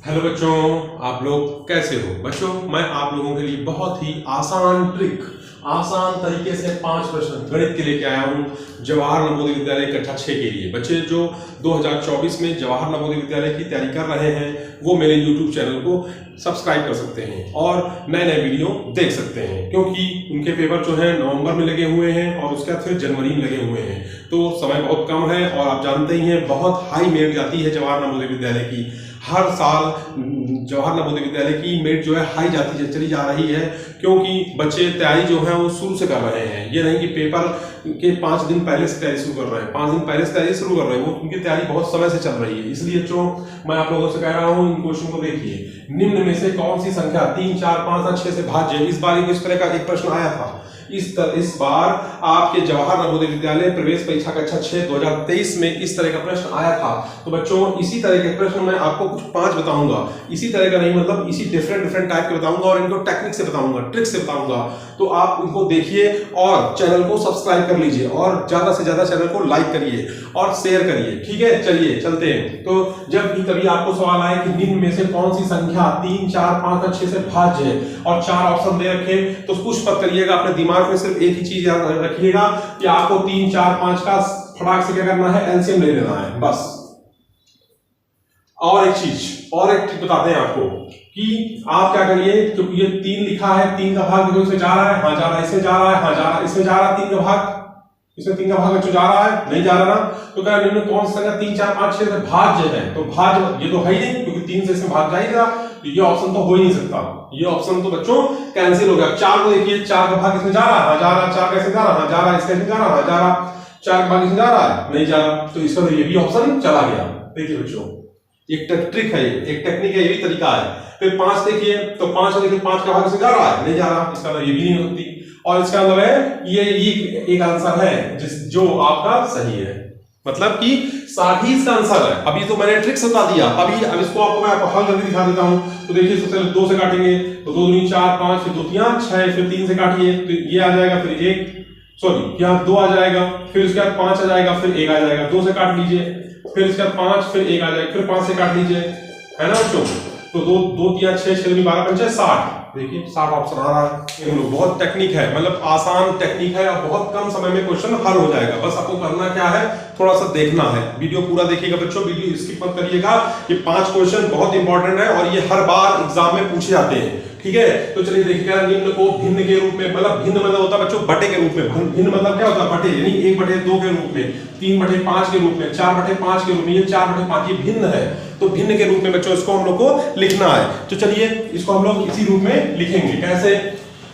Hello बच्चों, आप लोग कैसे हो? बच्चों, मैं आप लोगों के लिए बहुत ही आसान तरीके से 5 प्रश्न गणित के लेके आया हूँ जवाहर नवोदय विद्यालय कक्षा 6 के लिए। बच्चे जो 2024 में जवाहर नवोदय विद्यालय की तैयारी कर रहे हैं वो मेरे YouTube चैनल को सब्सक्राइब कर सकते हैं और नए नए वीडियो देख सकते हैं, क्योंकि उनके पेपर जो है नवंबर में लगे हुए हैं और उसके बाद फिर जनवरी में लगे हुए हैं, तो समय बहुत कम है। और आप जानते ही हैं बहुत हाई मेरिट जाती है जवाहर नवोदय विद्यालय की। हर साल जवाहर नवोदय विद्यालय की मेरिट जो है हाई जाती चली जा रही है, क्योंकि बच्चे तैयारी जो है वो शुरू से कर रहे हैं। ये नहीं कि पेपर के 5 दिन पहले से तैयारी शुरू कर रहे हैं, 5 दिन पहले से तैयारी शुरू कर रहे हैं, वो उनकी तैयारी बहुत समय से चल रही है। इसलिए जो मैं आप लोगों से कह रहा हूँ, इन क्वेश्चन को देखिए। निम्न में से कौन सी संख्या 3, 4, 5 और 6 से भाज्य है? इस बार इस तरह का एक प्रश्न आया था। इस बार आपके जवाहर नवोदय विद्यालय प्रवेश परीक्षा कक्षा 6 2023 में इस तरह का प्रश्न आया था। तो बच्चों, इसी तरह के प्रश्न मैं आपको कुछ 5 बताऊंगा। इसी तरह का नहीं, मतलब इसी डिफरेंट टाइप के बताऊंगा और इनको टेक्निक से बताऊंगा, ट्रिक से बताऊंगा। तो आप इनको देखिए और चैनल को सब्सक्राइब कर लीजिए और ज्यादा से ज्यादा चैनल को लाइक करिए और शेयर करिए। ठीक है, चलिए चलते हैं। तो जब भी कभी आपको सवाल आए कि निम्न में से कौन सी संख्या 3, 4, 5 और 6 से भाज्य है और 4 ऑप्शन दे रखे, तो कुछ मत करिएगा। अपने दिमाग में सिर्फ एक ही चीज याद रखिएगा कि आपको 3, 4, 5 का फटाक से क्या करना है, एलसीएम ले लेना है, बस। और एक ट्रिक बताते हैं आपको कि आप क्या करिए, क्योंकि ये 3 लिखा है, 3 का भाग देखो इसमें जा रहा है, हाँ जा रहा है, इसमें जा रहा है, हाँ जा रहा है, इसमें जा रहा है 3 का भाग, इसमें 3 का भाग बच्चों जा रहा है, नहीं जा रहा ना। तो क्या निम्न कौन सा संख्या 3, 4, 5, 6 से भाज्य है? तो भाज्य ये तो है ही नहीं, क्योंकि 3 से इसमें भाग जाएगा, तो ये ऑप्शन तो हो ही नहीं सकता। ये ऑप्शन तो बच्चों कैंसिल हो गया। 4 को देखिए, 4 का भाग इसमें जा रहा है, हाँ जा रहा है, 4 कैसे जा रहा है, हाँ जा रहा है, इसके जा रहा है, हाँ जा रहा है, 4 का भाग इसमें जा रहा है, नहीं जा रहा, तो इसका तो ये भी ऑप्शन चला गया। देखिए बच्चों, एक ट्रिक है, एक टेक्निक है, ये भी तरीका है। फिर 5 देखिए, तो 5 देखिए, 5 का भाग इसमें जा रहा है, नहीं जा रहा, इसका तो ये भी नहीं हो सकती। और इसका मतलब है ये एक आंसर है जो आपका सही है, मतलब कि 60 ही इसका आंसर है। अभी तो मैंने ट्रिक्स बता दिया, अब इसको आपको मैं हल करके दिखा देता हूं। तो देखिए, सबसे पहले 2 से काटेंगे, तो 2 दूनी 4, 5, फिर 2 3 6, फिर 3 से काटिए तो ये आ जाएगा, फिर 1 2 आ जाएगा, फिर उसके बाद 5 आ जाएगा, फिर 1 आ जाएगा, 2 से काट लीजिए, फिर इसके बाद 5, फिर 1 आ जाएगा, फिर 5 से काट लीजिए, है ना बच्चों। तो 2 3 6 6 12 5 60, देखिए 60 ऑप्शन आ रहा है। ये बहुत टेक्निक है, मतलब आसान टेक्निक है और बहुत कम समय में क्वेश्चन हल हो जाएगा। बस आपको करना क्या है, थोड़ा सा देखना है। वीडियो पूरा देखिएगा बच्चों, वीडियो स्किप मत करिएगा। ये 5 क्वेश्चन बहुत इंपॉर्टेंट है और ये हर बार एग्जाम में पूछे जाते हैं। ठीक है, तो चलिए देखिएगा। निम्न को भिन्न के रूप में, मतलब भिन्न मतलब होता है बच्चों बटे के रूप में। भिन्न मतलब क्या होता है, बटे, यानी 1/2 के रूप में, 3/5 के रूप में, 4/5 के रूप में, ये 4/5 ये भिन्न है। तो भिन्न के रूप में बच्चों इसको हम लोग को लिखना है। तो चलिए इसको हम लोग इसी रूप में लिखेंगे। कैसे,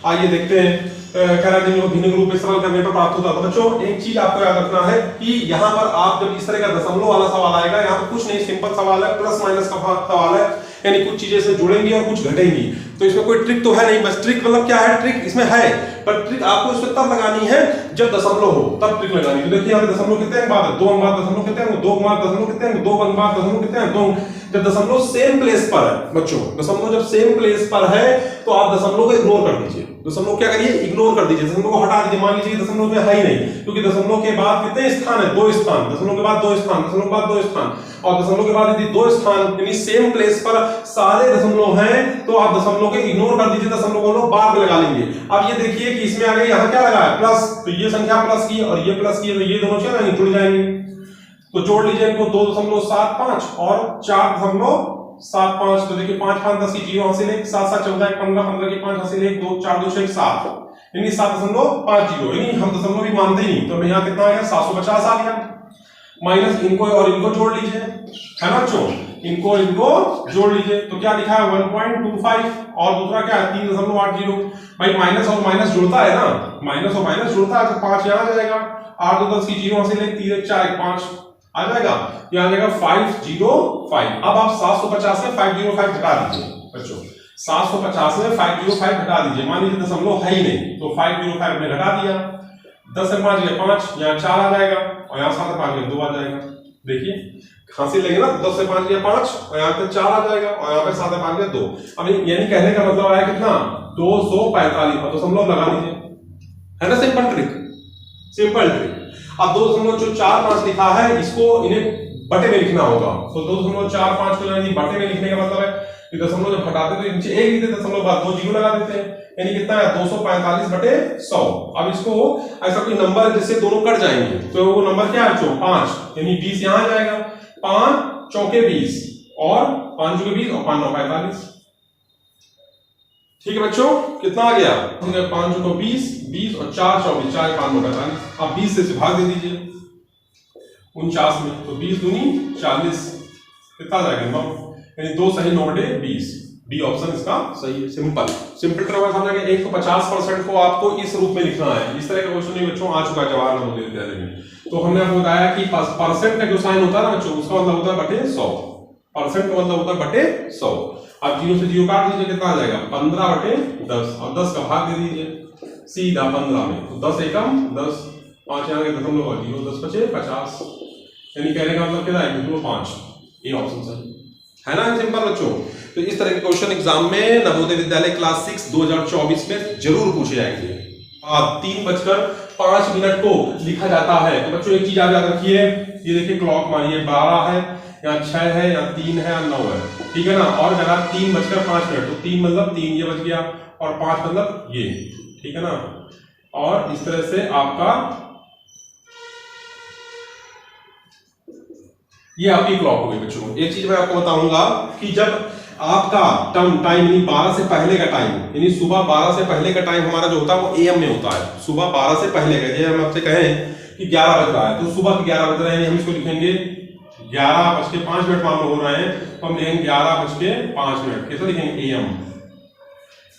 आइए देखते हैं। कह रहा है भिन्न रूप में सरल करने पर प्राप्त होता है। तो बच्चों एक चीज आपको याद रखना है कि यहाँ पर आप जब इस तरह का दशमलव वाला सवाल आएगा, यहाँ पर कुछ नहीं, सिंपल सवाल है, प्लस माइनस का सवाल है, यानी कुछ चीजें से जुड़ेंगी और कुछ घटेंगी। तो इसमें कोई ट्रिक तो है नहीं, बस ट्रिक मतलब क्या है, ट्रिक इसमें है, पर ट्रिक आपको इसमें तब लगानी है जब दशमलव हो, तब ट्रिक लगानी है। तो देखिए यहाँ पे दशमलव कितने अंक बाद है, 2 अंक बाद दशमलव कितने अंक, 2 अंक बाद दशमलव कितने अंक, 2 अंक बाद दशमलव कितने अंक, 2 जब दशमलव सेम प्लेस पर है बच्चों, दशमलव जब सेम प्लेस पर है तो आप दशमलव को इग्नोर कर दीजिए। दशमलव क्या करिए, इग्नोर कर दीजिए, दशमलव को हटा दीजिए। मान लीजिए दशमलव में है ही नहीं, क्योंकि दशमलव के बाद कितने स्थान है, 2 स्थान, दशमलव के बाद 2 स्थान, दशमलव के बाद 2 स्थान, और दशमलव के बाद यदि 2 स्थान यानी सेम प्लेस पर सारे दशमलव हैं, तो आप दशमलव को इग्नोर कर दीजिए, दशमलव को लोग बाद में लगा लेंगे। अब ये देखिए कि इसमें आगे यहाँ क्या लगा है, प्लस, तो ये संख्या प्लस की और ये प्लस की, तो ये दोनों क्या जुड़ जाएंगे। तो जोड़ लीजिए इनको, 2.75 और 4.75। तो देखिए 5 5 10 की 0 हासिल 1, 7 7 14 15 15 की 5 हासिल 1, 2 4 2 6 7, यानी 7.50, यानी हम दशमलव भी मानते ही नहीं। तो यहाँ कितना आएगा, 750 आ गया। माइनस इनको और इनको जोड़ लीजिए, है ना बच्चों, इनको जोड़ लीजिए। तो क्या लिखा है, 1.25, और दूसरा क्या है, 3.80। भाई माइनस और माइनस जुड़ता है ना, माइनस और माइनस जुड़ता है, तो 5 यहाँ आ जाएगा, 8 2 10 की 0 हासिल 1, 3 1 4 1 5 आ जाएगा, ये आ जाएगा 505। अब आप 750 में 505 घटा दीजिए बच्चों, 750 में 505 घटा दीजिए। मान लीजिए दशमलव है ही नहीं, तो 505 में घटा दिया, 10 से 5 गया 5, यहाँ 4 आ जाएगा, और यहाँ 7 से 5 गया 2 आ जाएगा। देखिए खांसी लगे ना, 10 से 5 गया 5, और यहाँ पे 4 आ जाएगा, और यहाँ पे 7 से 5 गया 2। अब यानी कहने का मतलब आया कितना, 245, और दशमलव लगा दीजिए, है ना, सिंपल ट्रिक। अब 2.4 5 लिखा है, इसको इन्हें बटे में लिखना होगा। तो 2.45 को यानी बटे में लिखने का मतलब है कि दशमलव जब हटाते तो नीचे एक लिखते, दशमलव बाद 2 जीरो लगा देते हैं, यानी कितना है 245 बटे 100। अब इसको ऐसा कोई नंबर जिससे दोनों कट जाएंगे, तो वो नंबर क्या है बच्चों 5, यानी 20 यहां आ जाएगा, 5 चौके 20 और 5 चौके 20 और 5 9 45। ठीक है बच्चों, कितना आ गया 5 चौके 20, 20 और 4 24, 4 5 9 45। अब 20 से भाग दे दीजिए 49 में, तो 20 दूनी 40, कितना आ जाएगा 9, यानी 2 सही 9 बटे 20। डी ऑप्शन इसका सही है। सिंपल ट्रिक समझेंगे। 150% को आपको इस रूप में लिखना है। इस तरह का क्वेश्चन नहीं बच्चों आ चुका है जवाहर नवोदय विद्यालय में। तो हमने आपको बताया कि परसेंट का जो साइन होता है ना बच्चों, उसका मतलब होता है बटे 100। परसेंट का मतलब होता है बटे 100। अब 0 से 0 काट दीजिए, कितना आ जाएगा 15 बटे 10 और 10 का भाग दे दीजिए सीधा 15 में, तो 10 एकम 10, 5 यहाँ के दशमलव और 0, 10 बचे 50, यानी कहने का मतलब क्या है 5। ये ऑप्शन सही है ना, सिंपल बच्चों। तो इस तरह के क्वेश्चन एग्जाम में नवोदय विद्यालय क्लास 6 2024 में जरूर पूछे जाएंगे। 3:05 को लिखा जाता है। तो बच्चों एक चीज याद रखिए, ये देखिए क्लॉक मारिए 12 है, यहाँ 6 है, यहाँ 3 है, यहाँ 9 है, ठीक है ना। और अगर 3:05 तो 3 मतलब 3 ये बच गया और 5 मतलब ये, ठीक है ना। और इस तरह से आपका ये आपकी क्लॉक हो गई बच्चों। एक चीज मैं आपको बताऊंगा कि जब आपका टाइम यानी 12 से पहले का टाइम, यानी सुबह 12 से पहले का टाइम हमारा जो होता है वो एएम में होता है। सुबह 12 से पहले का, जैसे हम आपसे कहें कि 11 बज रहा है, तो सुबह के 11 बज रहे हैं, हम इसको लिखेंगे 11:05 मान लो हो रहे हैं, तो हम लिखेंगे 11:05। कैसे लिखेंगे एएम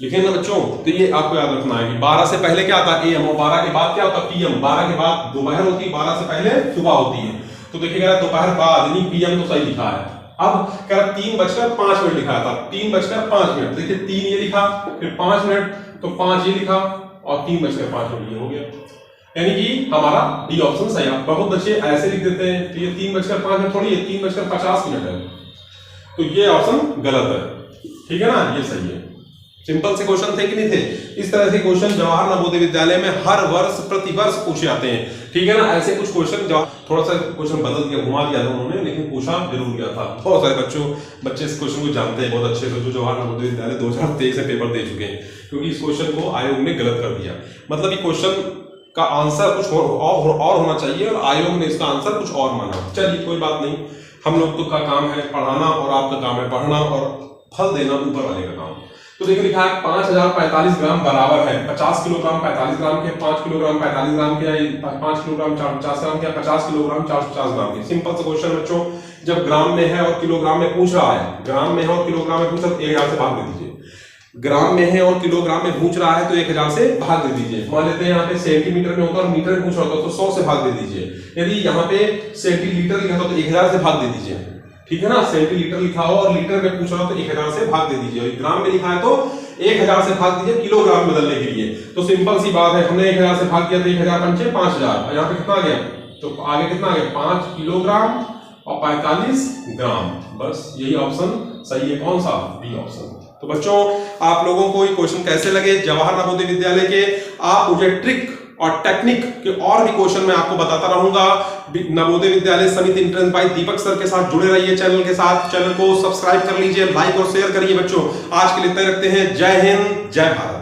लिखेंगे ना बच्चों। तो ये आपको याद रखना है कि 12 से पहले क्या आता है एएम और 12 के बाद क्या होता है पीएम। 12 के बाद दोपहर होती है, 12 से पहले सुबह होती है। तो देखिएगा दोपहर बाद यानी पीएम तो सही लिखा है। अब कह 3:05 लिखा था, 3:05। देखिए 3 ये लिखा, फिर 5 मिनट, तो 5 ये लिखा और 3:05 ये हो गया, यानी कि हमारा डी ऑप्शन सही है। बहुत बच्चे ऐसे लिख देते हैं, तो ये 3:05 थोड़ी है, 3:50 है, तो ये ऑप्शन गलत है, ठीक है ना, ये सही है। सिंपल से क्वेश्चन थे कि नहीं थे। इस तरह से क्वेश्चन जवाहर नवोदय विद्यालय में हर वर्ष प्रतिवर्ष पूछे जाते हैं, ठीक है ना। ऐसे कुछ क्वेश्चन थोड़ा सा क्वेश्चन बदल दिया, घुमा दिया था उन्होंने, लेकिन पूछा जरूर गया था। बहुत सारे बच्चे इस क्वेश्चन को जानते हैं बहुत अच्छे से, जो जवाहर नवोदय विद्यालय 2023 से पेपर दे चुके हैं, क्योंकि इस क्वेश्चन को आयोग ने गलत कर दिया। मतलब ये क्वेश्चन का आंसर कुछ और होना चाहिए और आयोग ने इसका आंसर कुछ और माना। चलिए कोई बात नहीं, हम लोग का काम है पढ़ाना और आपका काम है पढ़ना और फल देना ऊपर वाले का काम। तो देखिए लिखा है 5045 ग्राम बराबर है 50 किलोग्राम 45 ग्राम के, 5 किलोग्राम 45 ग्राम के, 5 किलोग्राम 450 ग्राम के, 50 किलोग्राम 450 ग्राम के। सिंपल सा क्वेश्चन बच्चों, जब ग्राम में है और किलोग्राम में पूछ रहा है, ग्राम में है और किलोग्राम में पूछ रहा है तो 1000 से भाग दे दीजिए। ग्राम में है और किलोग्राम में पूछ रहा है तो 1000 से भाग दे दीजिए। मान लेते हैं यहाँ पे सेंटीमीटर में होता है और मीटर में पूछ रहा होता तो 100 से भाग दे दीजिए। यदि यहाँ पे सेंटीलीटर लिखा था तो 1000 से भाग दे दीजिए, ठीक है ना। सेंटीलीटर लिखा हो और लीटर में पूछ रहा हो तो 1000 से भाग दे दीजिए। ग्राम में लिखा है तो 1000 से भाग दीजिए किलोग्राम में बदलने के लिए। तो सिंपल सी बात है, हमने 1000 से भाग दिया तो 1000 पंचे 5000, यहाँ पे कितना आ गया, तो आगे कितना आ गया 5 किलोग्राम और 45 ग्राम। बस यही ऑप्शन सही है, कौन सा, बी ऑप्शन। तो बच्चों आप लोगों को ये क्वेश्चन कैसे लगे जवाहर नवोदय विद्यालय के, आप मुझे ट्रिक और टेक्निक के और भी क्वेश्चन मैं आपको बताता रहूंगा। नवोदय विद्यालय समिति एंट्रेंस बाय दीपक सर के साथ जुड़े रहिए चैनल के साथ। चैनल को सब्सक्राइब कर लीजिए, लाइक और शेयर करिए बच्चों। आज के लिए इतना रखते हैं। जय हिंद, जय भारत।